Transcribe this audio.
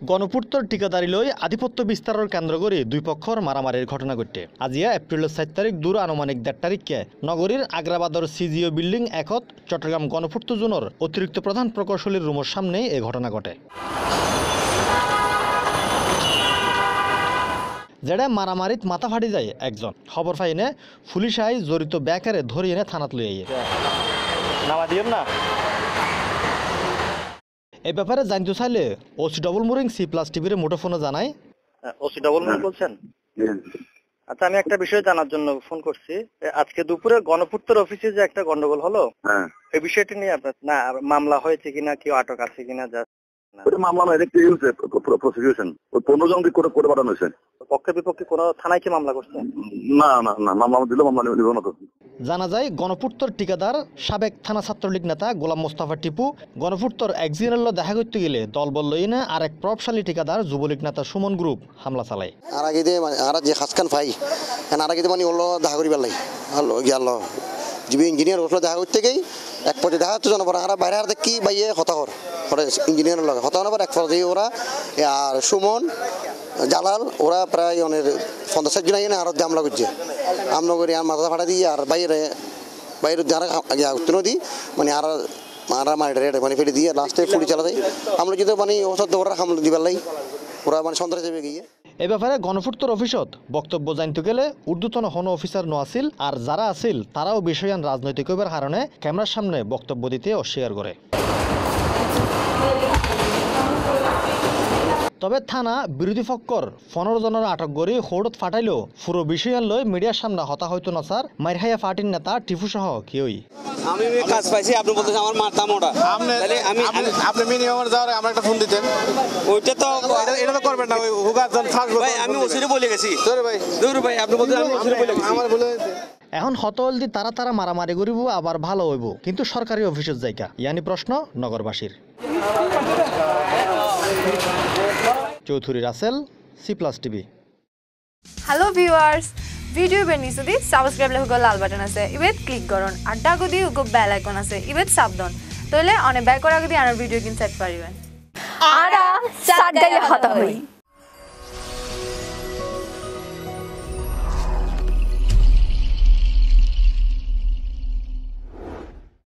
গণপূর্তর ঠিকাদারি লই আধিপত্য বিস্তারের কেন্দ্র করে দুই পক্ষর মারামারির ঘটনা ঘটে। আজিয়া এপ্রিলের 7 তারিখ দূর আনুমানিক 1.5 তারিখকে নগরীর আগ্রাবাদর সিজিও বিল্ডিং একত চট্টগ্রাম গণপূর্ত জোনের অতিরিক্ত প্রধান প্রকৌশলীর রুমের সামনেই এই ঘটনা ঘটে। যেটা মারামারিত মাথা ফাটি যায় একজন। খবর পাইনে পুলিশ আই জড়িত ব্যাকারে ধরে এনে থানাত লই আইয়ে। নামা দিও না। এই ব্যাপারে জানতে চাইলে ওসি ডবল মুরিং C+ টিভির মুঠোফোনে জানায়, ওসি ডবল মুরিং বলছেন? আচ্ছা, আমি একটা বিষয় জানার জন্য ফোন করছি। আজকে দুপুরে গণপূর্তর অফিসে যে একটা গন্ডগোল হলো, এই বিষয়টি নিয়ে আপনার না মামলা হয়েছে কিনা, কেউ আটক আছে কিনা? মামলা নয়, প্রসিকিউশন 15 জন করে পাঠানো হয়েছে। পক্ষে বিপক্ষে কোনো থানায় কি মামলা করছে? না না না, মামলা দিল, মামলা নিব না তো। জানা যায় গণপূর্তর ঠিকাদার সাবেক থানা ছাত্রলীগ নেতা গোলাম মোস্তফা টিপু গণপূর্তর এক্সিনাল দেখা করতে গেলে দলবল লইনে আর এক প্রভাবশালী ঠিকাদার যুবলীগ নেতা সুমন গ্রুপ হামলা চালায়। আর আগে আর যে খাসখান ফাই আর আগে মানে ওলো দেখা করি পেলাই হলো গিয়াল জিবি ইঞ্জিনিয়ার ওগুলো দেখা করতে গেই এক পর্যায়ে দেখা হচ্ছে জনপর আর বাইরে আর দেখি বাইয়ে হতাহর ইঞ্জিনিয়ারের লগে হতা হওয়ার এক পর্যায়ে ওরা আর সুমন জালাল ওরা প্রায় অনেক 50 জন আইনে আরো হামলা করছে। হামলা করে আর মাথা ফাটা দিয়ে আর বাইরে যারা নদী মানে আর মারা মারে মানে ফেলে দিয়ে লাস্টে পুলিশ চালা দেয়। আমরা যদি মানে ওষুধ ওরা হামলা দিবার লাই ওরা মানে সন্ত্রাস যাবে গিয়ে। এ ব্যাপারে গণপূর্তর অফিসত বক্তব্য জানতে গেলে ঊর্ধ্বতন হন অফিসার নো আসিল আর যারা আসিল তারাও বিষয়ান রাজনৈতিক কারণে ক্যামেরার সামনে বক্তব্য দিতে অস্বীকার করে। তবে থানা বিরোধী পক্ষর 15 জনের আটক করে হোড়ত ফাটাইলেও পুরো বিষয়ান লই মিডিয়ার সামনে হতা হইতো না স্যার মাইরহাইয়া পার্টির নেতা টিপু সহ কেউই। আমি কাজ পাইছি, আপনি বলতেছেন আমার মারতাম ওটা। তাহলে আপনি মিনিমাম যাওয়ার আমরা একটা ফোন দিতেন, ওইটা তো এটা তো করবেন না। ওই হুগাজন থাকবে ভাই, আমি ওসিরে বলে গেছি। দূর ভাই আপনি বলতেন আমি ওসিরে বলে গেছি, আমার বলে এখন হতলদি তারা মারামারি করিব আবার ভালো হইব, কিন্তু সরকারি অফিসের জায়গা ইয়ানি প্রশ্ন নগরবাসীর। Chowdhury Rasel, C+ TV. Hello viewers, video বেনিসুদি সাবস্ক্রাইব লেখো লাল বাটন আছে ইবেত ক্লিক করুন আর ডাগুদি উগো বেল আইকন আছে ইবেত সাবধান তাহলে অনেক ব্যাক করা গদি আর ভিডিও কিন সেট পারিবেন। আরা সাত গাইলে হতা হই।